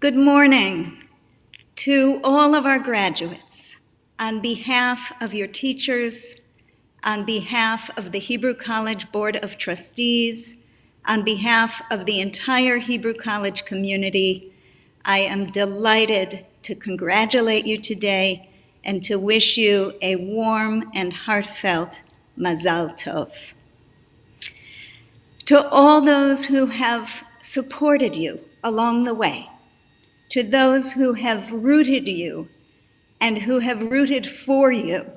Good morning to all of our graduates. On behalf of your teachers, on behalf of the Hebrew College Board of Trustees, on behalf of the entire Hebrew College community, I am delighted to congratulate you today and to wish you a warm and heartfelt Mazal Tov. To all those who have supported you along the way, to those who have rooted you and who have rooted for you,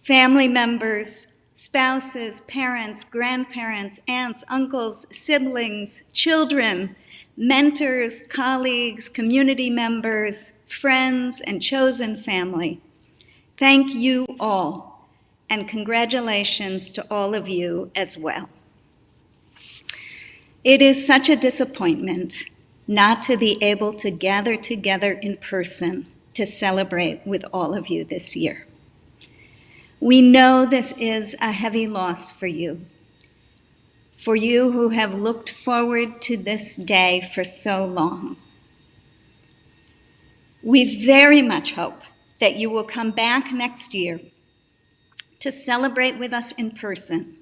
family members, spouses, parents, grandparents, aunts, uncles, siblings, children, mentors, colleagues, community members, friends, and chosen family. Thank you all, and congratulations to all of you as well. It is such a disappointment not to be able to gather together in person to celebrate with all of you this year. We know this is a heavy loss for you who have looked forward to this day for so long. We very much hope that you will come back next year to celebrate with us in person,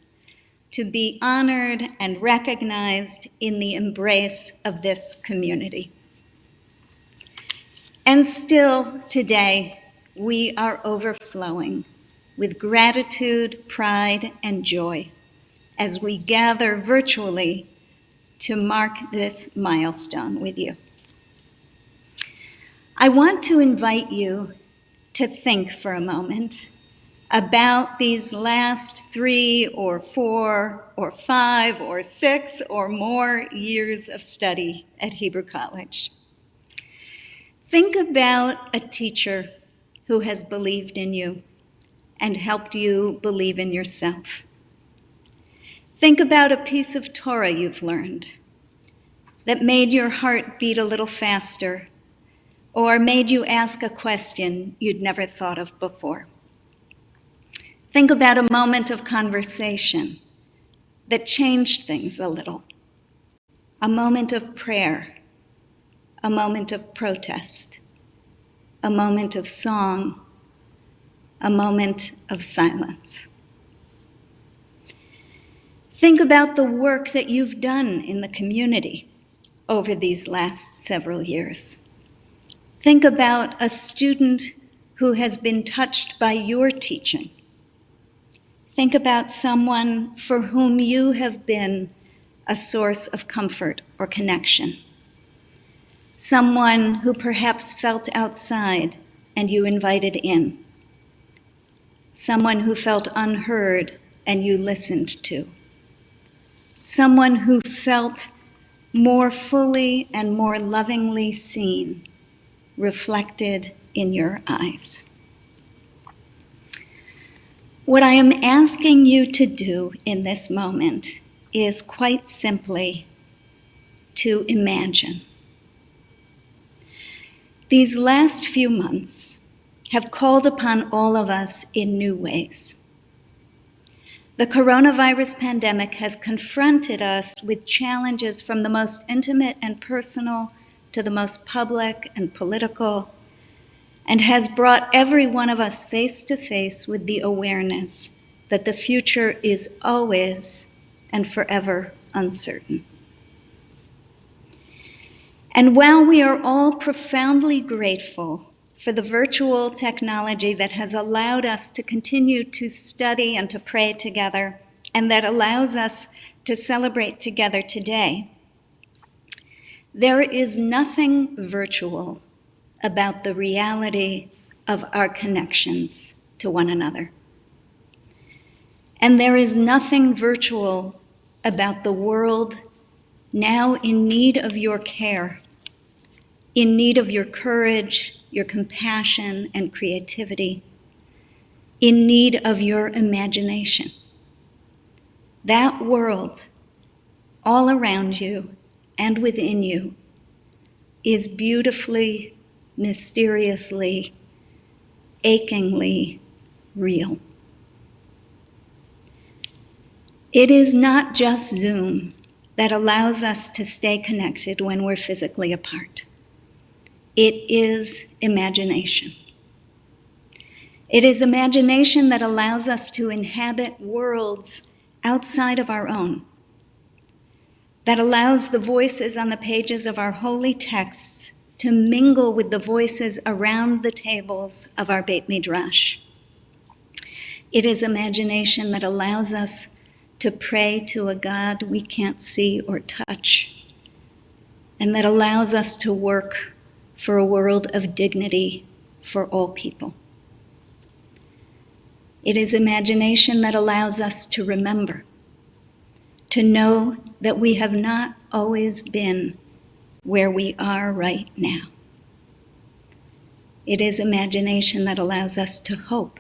to be honored and recognized in the embrace of this community. And still today, we are overflowing with gratitude, pride, and joy as we gather virtually to mark this milestone with you. I want to invite you to think for a moment about these last 3 or 4 or 5 or 6 or more years of study at Hebrew College. Think about a teacher who has believed in you and helped you believe in yourself. Think about a piece of Torah you've learned that made your heart beat a little faster or made you ask a question you'd never thought of before. Think about a moment of conversation that changed things a little, a moment of prayer, a moment of protest, a moment of song, a moment of silence. Think about the work that you've done in the community over these last several years. Think about a student who has been touched by your teaching. Think about someone for whom you have been a source of comfort or connection. Someone who perhaps felt outside and you invited in. Someone who felt unheard and you listened to. Someone who felt more fully and more lovingly seen, reflected in your eyes. What I am asking you to do in this moment is quite simply to imagine. These last few months have called upon all of us in new ways. The coronavirus pandemic has confronted us with challenges from the most intimate and personal to the most public and political, and has brought every one of us face to face with the awareness that the future is always and forever uncertain. And while we are all profoundly grateful for the virtual technology that has allowed us to continue to study and to pray together, and that allows us to celebrate together today, there is nothing virtual about the reality of our connections to one another. And there is nothing virtual about the world now in need of your care, in need of your courage, your compassion, and creativity, in need of your imagination. That world, all around you and within you, is beautifully, mysteriously, achingly real. It is not just Zoom that allows us to stay connected when we're physically apart. It is imagination. It is imagination that allows us to inhabit worlds outside of our own, that allows the voices on the pages of our holy texts to mingle with the voices around the tables of our Beit Midrash. It is imagination that allows us to pray to a God we can't see or touch, and that allows us to work for a world of dignity for all people. It is imagination that allows us to remember, to know that we have not always been where we are right now. It is imagination that allows us to hope,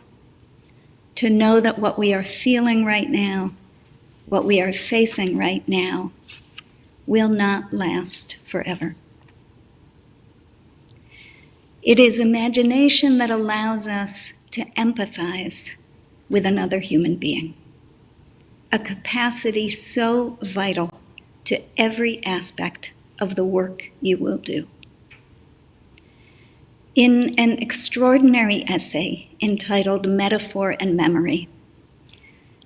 to know that what we are feeling right now, what we are facing right now, will not last forever. It is imagination that allows us to empathize with another human being, a capacity so vital to every aspect of the work you will do. In an extraordinary essay entitled Metaphor and Memory,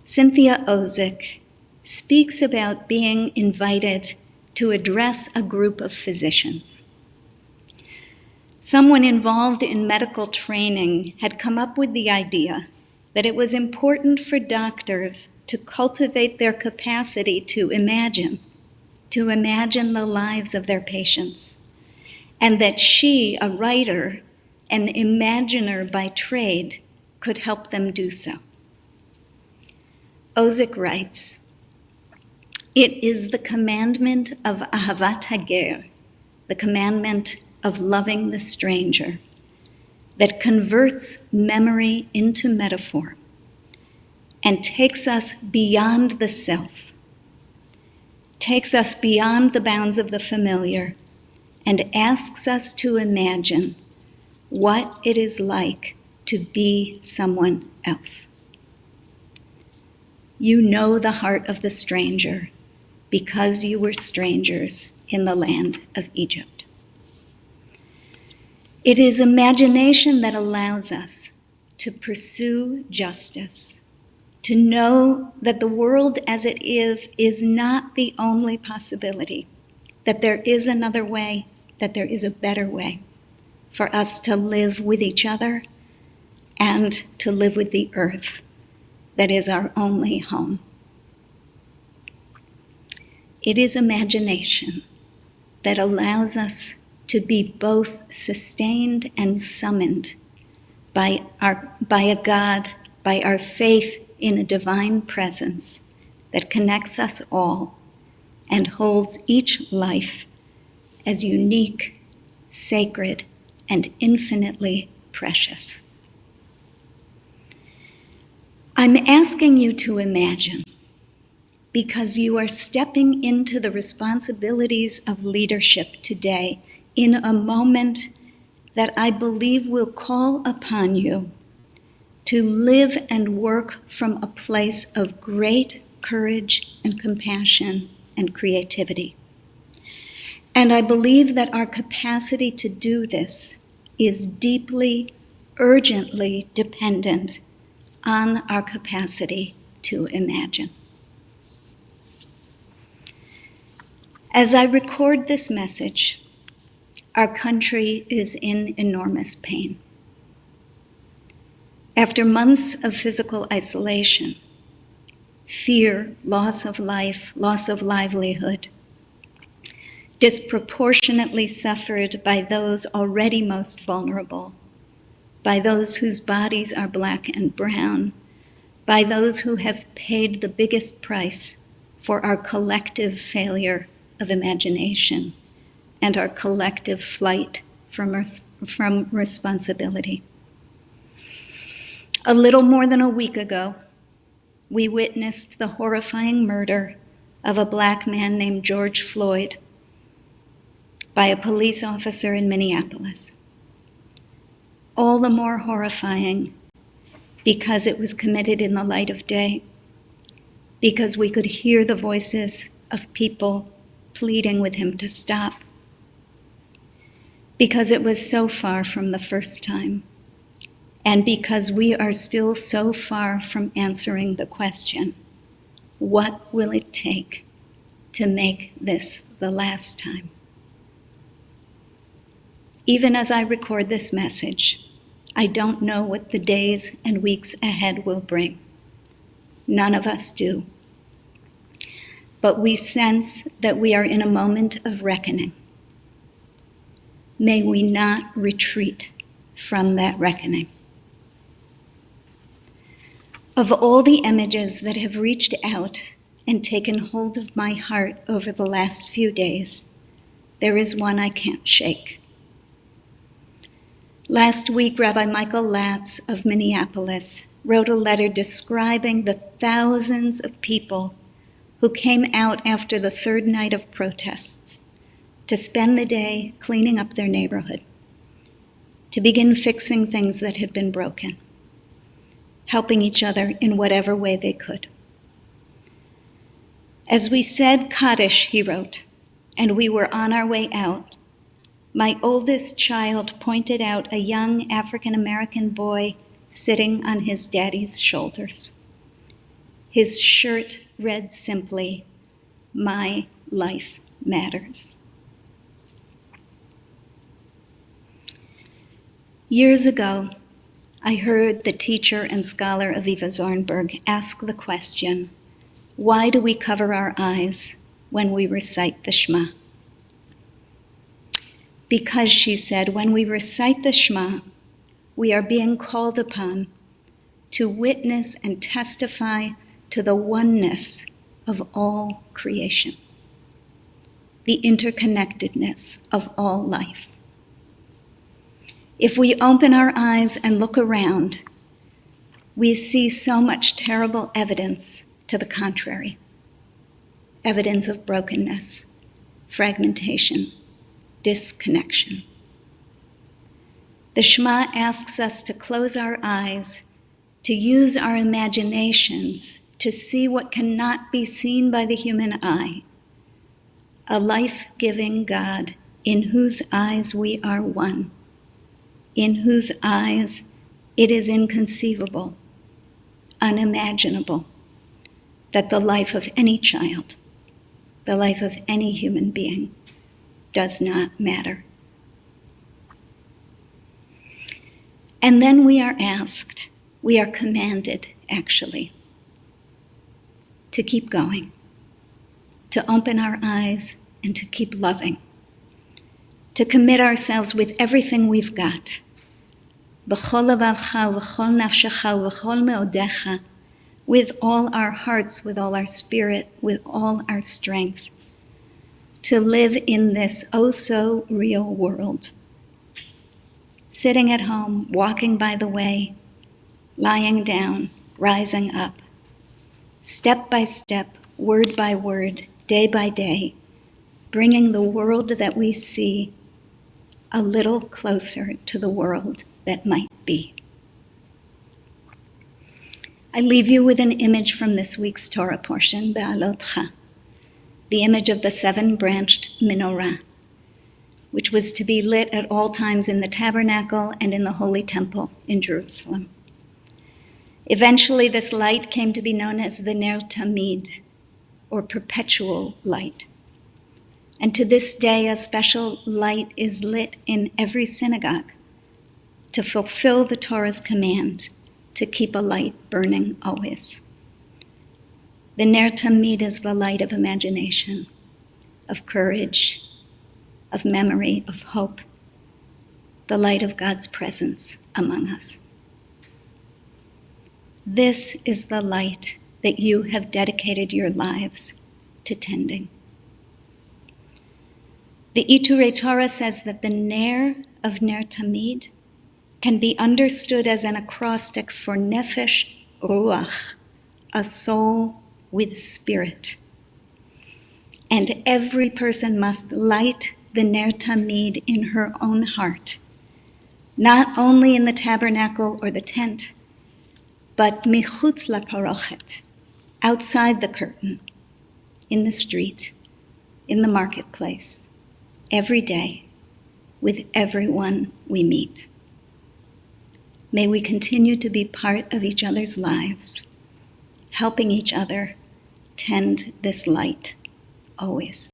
Cynthia Ozick speaks about being invited to address a group of physicians. Someone involved in medical training had come up with the idea that it was important for doctors to cultivate their capacity to imagine the lives of their patients, and that she, a writer, an imaginer by trade, could help them do so. Ozick writes, "It is the commandment of Ahavat Hager, the commandment of loving the stranger, that converts memory into metaphor and takes us beyond the self, takes us beyond the bounds of the familiar, and asks us to imagine what it is like to be someone else. You know the heart of the stranger because you were strangers in the land of Egypt." It is imagination that allows us to pursue justice, to know that the world as it is not the only possibility, that there is another way, that there is a better way for us to live with each other and to live with the earth that is our only home. It is imagination that allows us to be both sustained and summoned by a God, by our faith in a divine presence that connects us all and holds each life as unique, sacred, and infinitely precious. I'm asking you to imagine, because you are stepping into the responsibilities of leadership today in a moment that I believe will call upon you to live and work from a place of great courage and compassion and creativity. And I believe that our capacity to do this is deeply, urgently dependent on our capacity to imagine. As I record this message, our country is in enormous pain. After months of physical isolation, fear, loss of life, loss of livelihood, disproportionately suffered by those already most vulnerable, by those whose bodies are black and brown, by those who have paid the biggest price for our collective failure of imagination and our collective flight from responsibility. A little more than a week ago, we witnessed the horrifying murder of a black man named George Floyd by a police officer in Minneapolis. All the more horrifying because it was committed in the light of day, because we could hear the voices of people pleading with him to stop, because it was so far from the first time, and because we are still so far from answering the question, what will it take to make this the last time? Even as I record this message, I don't know what the days and weeks ahead will bring. None of us do. But we sense that we are in a moment of reckoning. May we not retreat from that reckoning. Of all the images that have reached out and taken hold of my heart over the last few days, there is one I can't shake. Last week, Rabbi Michael Latz of Minneapolis wrote a letter describing the thousands of people who came out after the third night of protests to spend the day cleaning up their neighborhood, to begin fixing things that had been broken, helping each other in whatever way they could. As we said Kaddish, he wrote, and we were on our way out, my oldest child pointed out a young African-American boy sitting on his daddy's shoulders. His shirt read simply, "My life matters." Years ago, I heard the teacher and scholar Aviva Zornberg ask the question, why do we cover our eyes when we recite the Shema? Because, she said, when we recite the Shema, we are being called upon to witness and testify to the oneness of all creation, the interconnectedness of all life. If we open our eyes and look around, we see so much terrible evidence to the contrary. Evidence of brokenness, fragmentation, disconnection. The Shema asks us to close our eyes, to use our imaginations to see what cannot be seen by the human eye, a life-giving God in whose eyes we are one, in whose eyes it is inconceivable, unimaginable, that the life of any child, the life of any human being, does not matter. And then we are asked, we are commanded, actually, to keep going, to open our eyes and to keep loving, to commit ourselves with everything we've got, b'chol levavcha v'chol nafshecha v'chol meodecha, with all our hearts, with all our spirit, with all our strength, to live in this oh-so-real world. Sitting at home, walking by the way, lying down, rising up, step by step, word by word, day by day, bringing the world that we see a little closer to the world that might be. I leave you with an image from this week's Torah portion, Be'alotcha, the image of the 7-branched menorah, which was to be lit at all times in the tabernacle and in the Holy Temple in Jerusalem. Eventually, this light came to be known as the Ner Tamid, or perpetual light. And to this day, a special light is lit in every synagogue to fulfill the Torah's command to keep a light burning always. The Ner Tamid is the light of imagination, of courage, of memory, of hope, the light of God's presence among us. This is the light that you have dedicated your lives to tending. The Iturei Torah says that the Ner of Ner Tamid can be understood as an acrostic for nefesh ruach, a soul with spirit. And every person must light the Ner Tamid in her own heart, not only in the tabernacle or the tent, but michutz laparochet, outside the curtain, in the street, in the marketplace, every day, with everyone we meet. May we continue to be part of each other's lives, helping each other tend this light always.